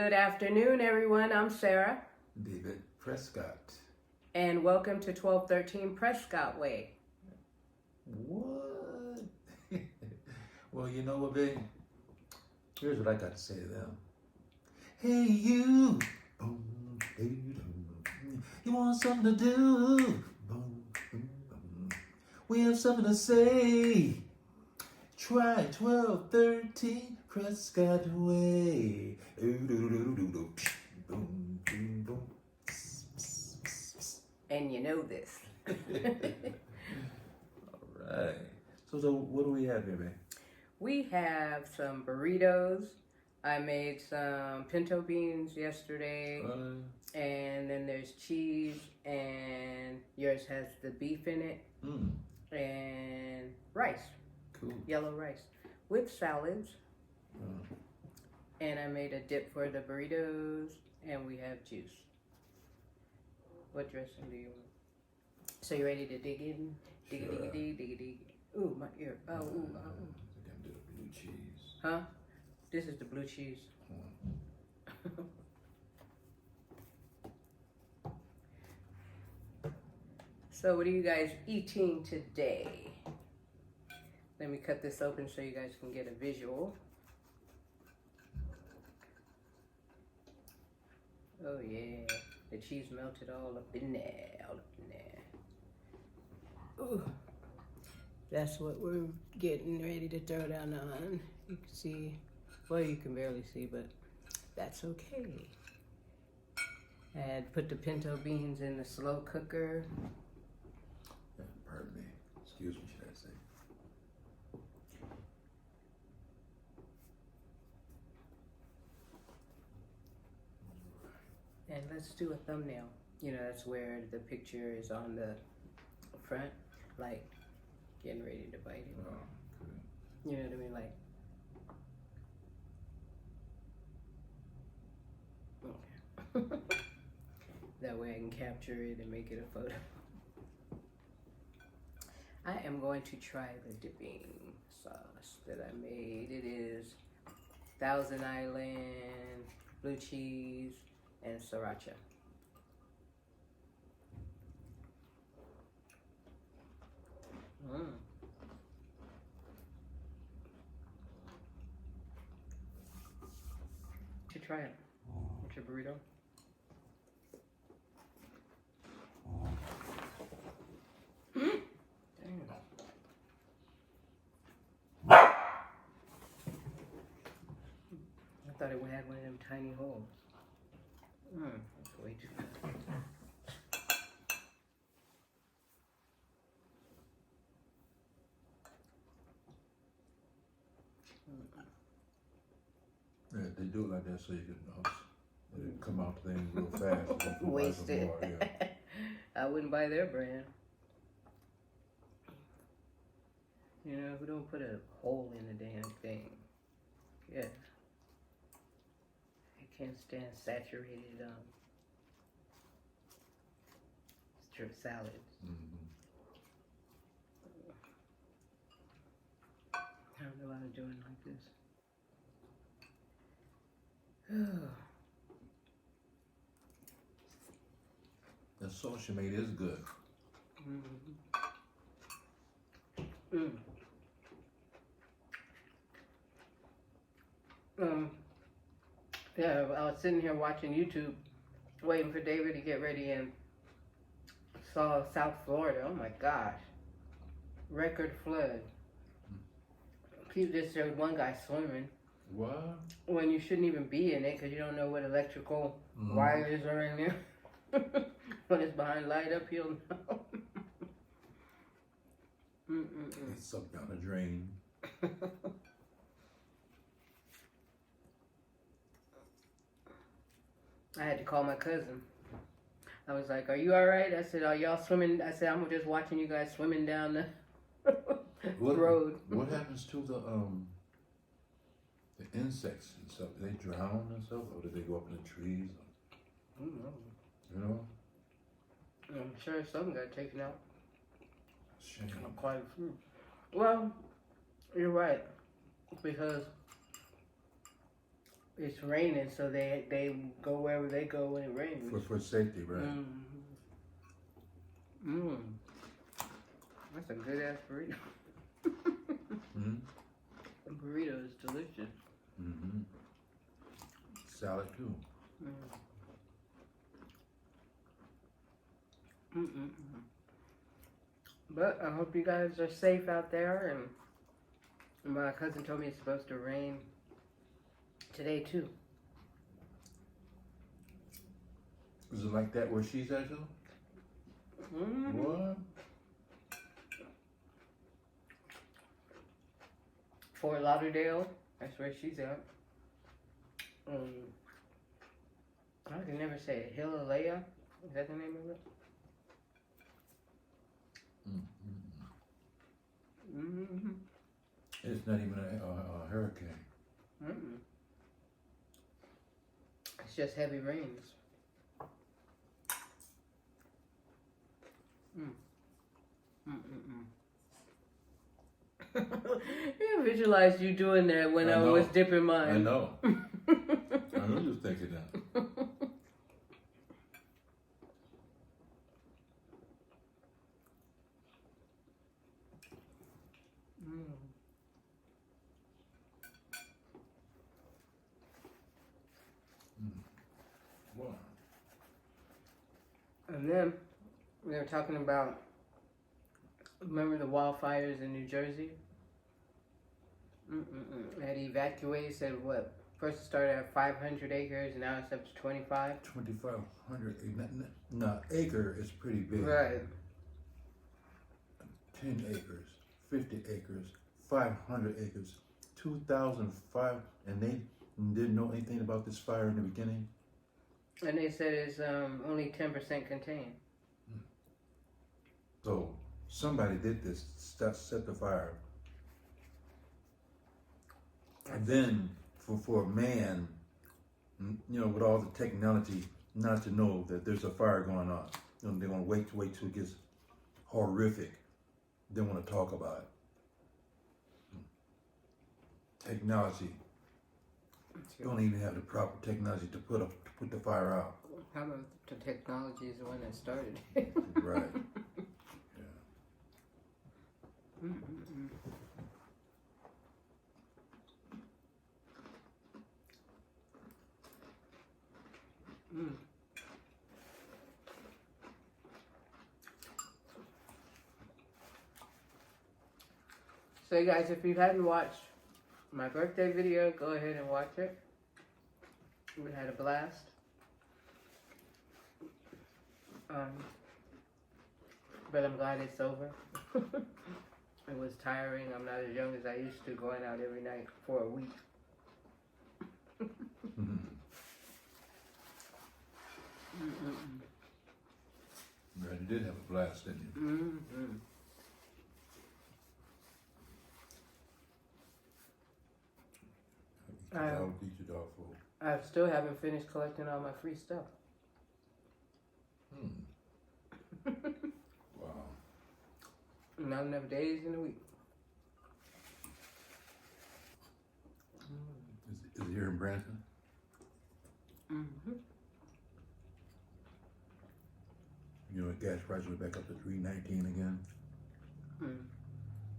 Good afternoon, everyone. I'm Sarah. David Prescott. And welcome to 1213 Prescott Way. What? Well, you know what, babe? Here's what I got to say to them. Hey, you. Boom, hey, you want something to do? Boom, boom, boom. We have something to say. Try 1213 Prescott Way. Boom, boom, boom. And you know this. All right. So what do we have here, man? We have some burritos. I made some pinto beans yesterday. And then there's cheese. And yours has the beef in it. And rice. Cool. Yellow rice. With salads. And I made a dip for the burritos. And we have juice. What dressing do you want? So you ready to dig in? Dig, Sure. dig. Ooh, my ear. Oh, ooh, I think I'm doing blue cheese. Huh? This is the blue cheese. So what are you guys eating today? Let me cut this open so you guys can get a visual. Oh yeah, the cheese melted all up in there, Ooh. That's what we're getting ready to throw down on. You can see, well, you can barely see, but that's okay. And put the pinto beans in the slow cooker. Pardon me. Excuse me, should I say. And let's do a thumbnail. You know, that's where the picture is on the front, like getting ready to bite it. Oh, good. You know what I mean? Like, okay. That way I can capture it and make it a photo. I am going to try the dipping sauce that I made. It is Thousand Island, blue cheese, and sriracha. You should try it. What's your burrito? Dang. I thought it had one of them tiny holes. That's way too bad. Yeah, they do it like that so you can let it come out the thing real fast. So you can buy Waste some it. more, yeah. I wouldn't buy their brand. You know, who don't put a hole in the damn thing? Yeah. I can't stand saturated strip salads. I don't know how to do it like this. The sauce you made is good. Yeah, I was sitting here watching YouTube, waiting for David to get ready, and saw South Florida. Oh my gosh, record flood. He just showed one guy swimming. What? When you shouldn't even be in it because you don't know what electrical wires are in there. When it's behind light up, you'll know. It sucked down a drain. I had to call my cousin. I was like, "Are you all right?" I said, "Are y'all swimming?" I said, "I'm just watching you guys swimming down the road." What happens to the insects and stuff? Do they drown and stuff, or do they go up in the trees? I don't know. You know? I'm sure some got taken out. Shame. Quite a few. Well, you're right, because it's raining, so they go wherever they go when it rains. For safety, right? That's a good ass burrito. Mm-hmm. The burrito is delicious. Mm-hmm. Salad too. But I hope you guys are safe out there. And my cousin told me it's supposed to rain today too. Is it like that where she's at though? What? Fort Lauderdale, that's where she's at. I can never say it. Himalaya, is that the name of it? It's not even a hurricane. It's just heavy rains. I visualized you doing that when I was dipping mine. I know. I know you're thinking that. Wow. And then we were talking about, remember the wildfires in New Jersey? Had evacuated, said what? First it started at 500 acres, and now it's up to 25. 2,500. Now, acre is pretty big. Right. 10 acres, 50 acres, 500 acres, 2,005, and they didn't know anything about this fire in the beginning. And they said it's only 10% contained. So somebody did this, set the fire. And then for a man, with all the technology, not to know that there's a fire going on. They want to wait till it gets horrific. They want to talk about it. Technology. Don't even have the proper technology to put the fire out. How about the technology is the one that started? Right. Yeah. So you guys, if you hadn't watched my birthday video, go ahead and watch it. We had a blast. But I'm glad it's over. It was tiring. I'm not as young as I used to, going out every night for a week. Right, you did have a blast, didn't you? I'll eat your dog food. I still haven't finished collecting all my free stuff. Wow. Not enough days in a week. Is it here in Branson? Gas prices are back up to $3.19 again.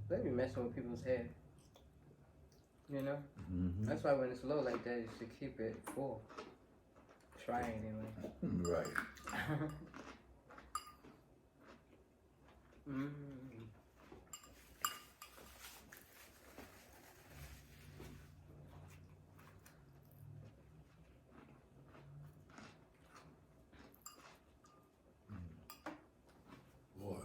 They be messing with people's head. That's why when it's low like that, you should keep it full. Try anyway. Right. Boy.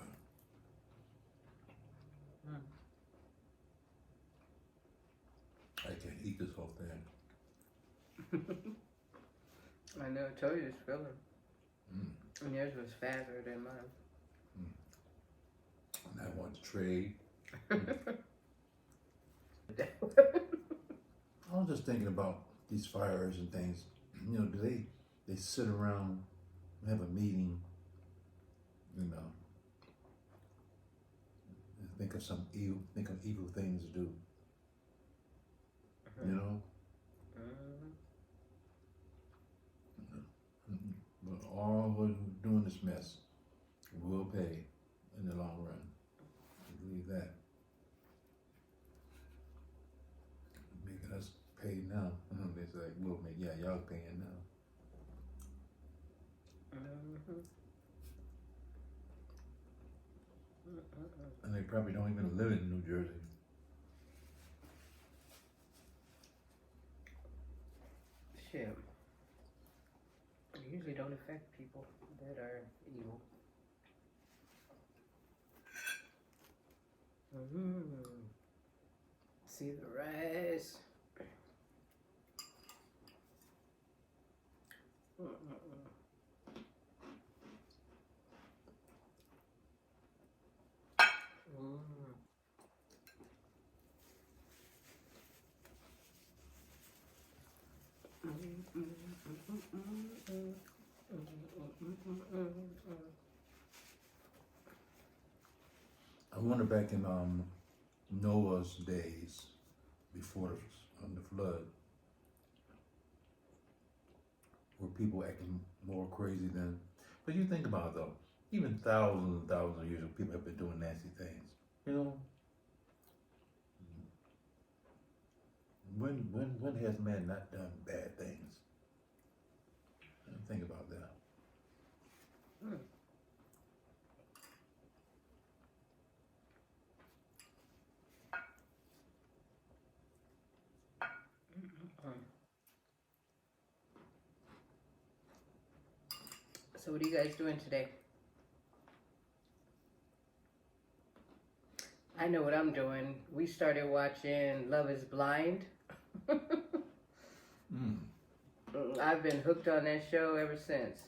I can't eat this whole thing. I never told you this feeling. And yours was fatter than mine. And I want to trade. I was just thinking about these fires and things. Do they sit around and have a meeting, and think of evil things to do. all who are doing this mess will pay in the long run. I believe that. Making us pay now. It's like, we'll make, yeah, y'all paying now. And they probably don't even live in New Jersey. Shit. It usually don't affect people that are evil. See the rice. I wonder back in Noah's days, before the flood, were people acting more crazy than? But you think about it though, even thousands and thousands of years ago, people have been doing nasty things. You know, when has man not done bad things? Think about that. So what are you guys doing today? I know what I'm doing. We started watching Love is Blind. I've been hooked on that show ever since.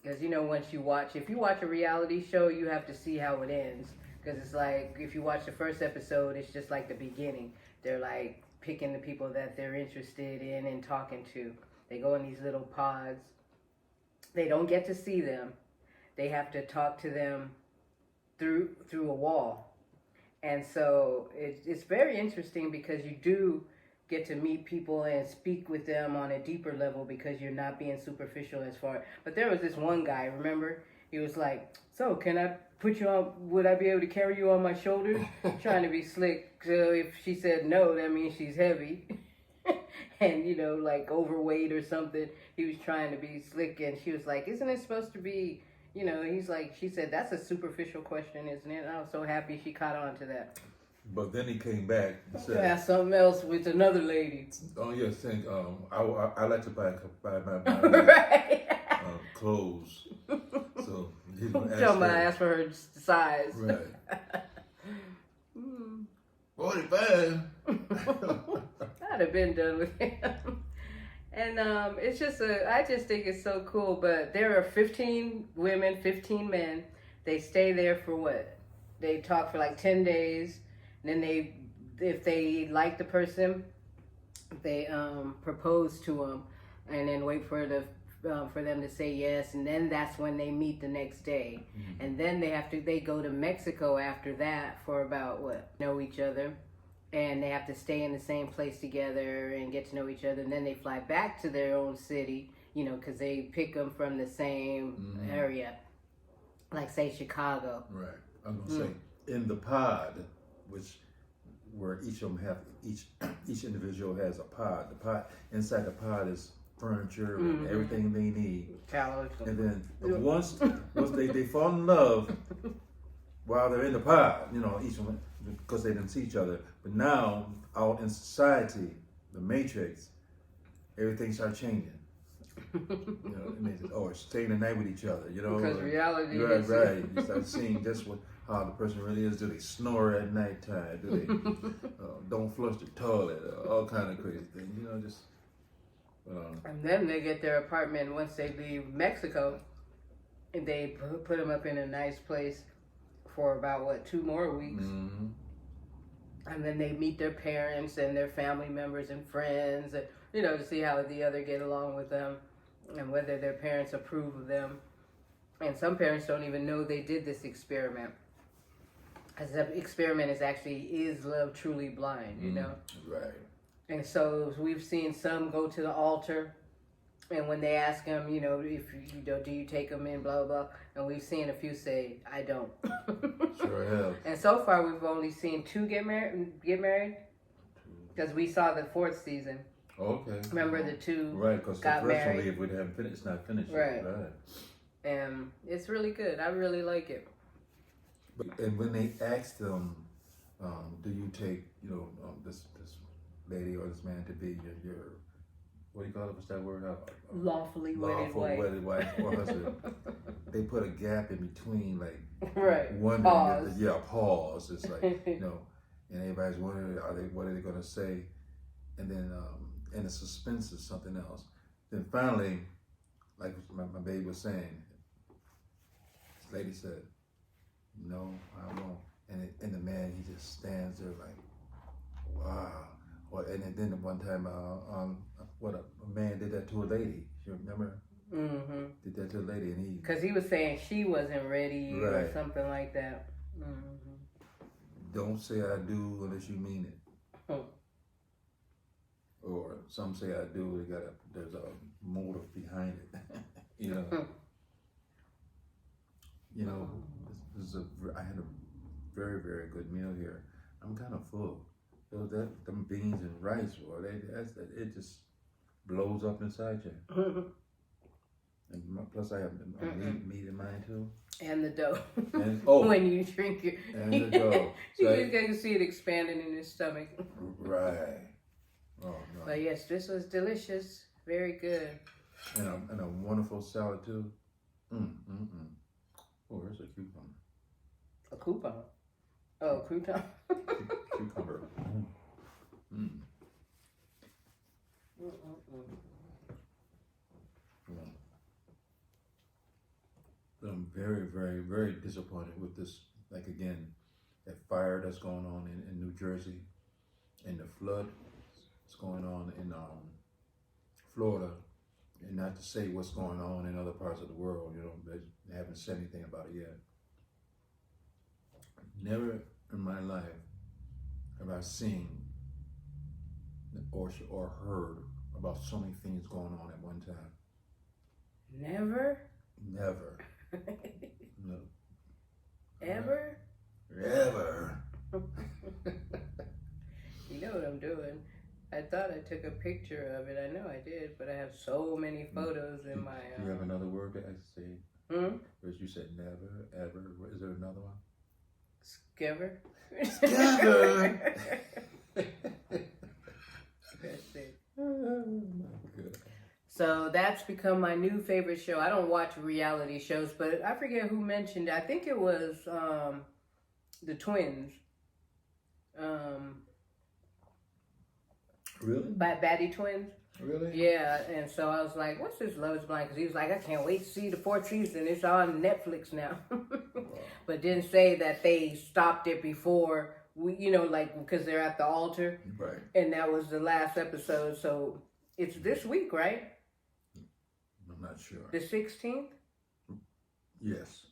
Because, you know, once you watch, if you watch a reality show, you have to see how it ends. Because it's like, if you watch the first episode, it's just like the beginning. They're like picking the people that they're interested in and talking to. They go in these little pods. They don't get to see them. They have to talk to them through a wall. And so it's very interesting because you do get to meet people and speak with them on a deeper level because you're not being superficial as far. But there was this one guy, remember? He was like, so can I put you on, would I be able to carry you on my shoulders? Trying to be slick. So if she said no, that means she's heavy. And, you know, like overweight or something. He was trying to be slick and she was like, isn't it supposed to be, you know, he's like, she said, that's a superficial question, isn't it? And I was so happy she caught on to that. But then he came back and said, ask something else with another lady. oh yes, saying, I like to buy my Right. clothes. So he's gonna ask for her size. Right. 45. I'd have been done with him. And it's just I just think it's so cool. But there are 15 women, 15 men. They stay there for what? They talk for like 10 days. And then if they like the person, they propose to them, and then wait for them to say yes, and then that's when they meet the next day. Mm-hmm. And then they go to Mexico after that for about know each other, and they have to stay in the same place together and get to know each other, and then they fly back to their own city, you know, because they pick them from the same area, like say Chicago. Right. I'm gonna say in the pod, where each of them have each individual has a pod. The pod inside the pod is furniture and everything they need. And then once they fall in love while they're in the pod, you know, each one, because they didn't see each other. But now out in society, the matrix, everything starts changing. You know, it means staying the night with each other. You know, because reality. Right. You start seeing just how the person really is. Do they snore at nighttime? Do they don't flush the toilet? All kind of crazy things. You know, just. And then they get their apartment once they leave Mexico, and they put them up in a nice place for about 2 more weeks. Mm-hmm. And then they meet their parents and their family members and friends, and, you know, to see how the other get along with them and whether their parents approve of them. And some parents don't even know they did this experiment. Because the experiment is love truly blind, you know? Right. And so we've seen some go to the altar And when they ask him, you know, if you know, do you take them in, blah, blah, blah. And we've seen a few say, I don't. Sure have. And so far, we've only seen 2 get married. Because we saw the 4th season. Okay. Remember the 2 Right, because the got first married. one, if we haven't finished, it's not finished Right. yet. Right. And it's really good. I really like it. And when they asked them, do you take, you know, this lady or this man to be your what do you call it? What's that word? Lawfully wedded wife or husband. They put a gap in between, like Right. wondering. Pause. Pause. It's like, you know, and everybody's wondering, what are they going to say? And then, and the suspense is something else. Then finally, like my baby was saying, this lady said, "No, I won't." And the man, he just stands there like, wow. And then one time, what a man did that to a lady. You remember? Mm-hmm. Did that to a lady, and he. Because he was saying she wasn't ready or Right. something like that. Mm-hmm. Don't say I do unless you mean it. Hmm. Or some say I do. There's a motive behind it. You know. You know. I had a very, very good meal here. I'm kind of full. So them beans and rice, boy, it just blows up inside you. Mm-hmm. And plus, I have meat in mine too. And the dough. And, when you drink it. and the dough. You So just get to see it expanding in his stomach. right. Oh no. But yes, this was delicious. Very good. And a wonderful salad too. Oh, there's a cucumber. A coupon. Oh, crouton. Cucumber. But I'm very, very, very disappointed with this. Like again, that fire that's going on in New Jersey, and the flood that's going on in Florida, and not to say what's going on in other parts of the world. You know, they haven't said anything about it yet. Never in my life have I seen or heard about so many things going on at one time. Never? Never. No. Ever? Ever. You know what I'm doing. I thought I took a picture of it. I know I did, but I have so many photos in my... Do you have another word that I say? As you said never, ever. Is there another one? Skever? Skever! That's it. Oh my God. So that's become my new favorite show. I don't watch reality shows, but I forget who mentioned it. I think it was the twins. Really? Batty twins. Really? Yeah, and so I was like, what's this Love is Blind? Because he was like, I can't wait to see the 4th season. It's on Netflix now. Wow. But didn't say that they stopped it before, because they're at the altar. Right. And that was the last episode. So it's this week, right? I'm not sure. The 16th? Yes.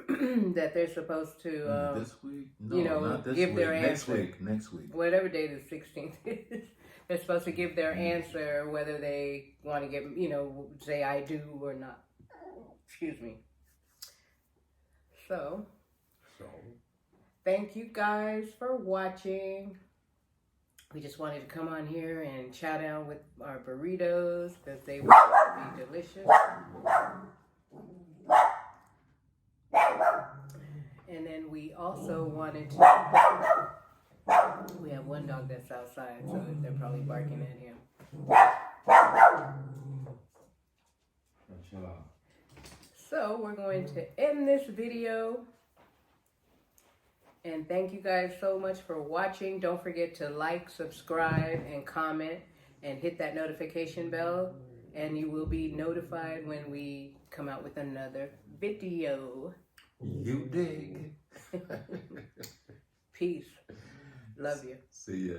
That they're supposed to, this week? No, not this give week. their Next answer. Next week. Whatever day the 16th is. They're supposed to give their answer, whether they want to get, say I do or not. Excuse me. So, thank you guys for watching. We just wanted to come on here and chow down with our burritos because they will be delicious. And then we also wanted to... We have one dog that's outside, so they're probably barking at him. So we're going to end this video. And thank you guys so much for watching. Don't forget to like, subscribe, and comment, and hit that notification bell. And you will be notified when we come out with another video. You dig. Peace. Love you. See ya.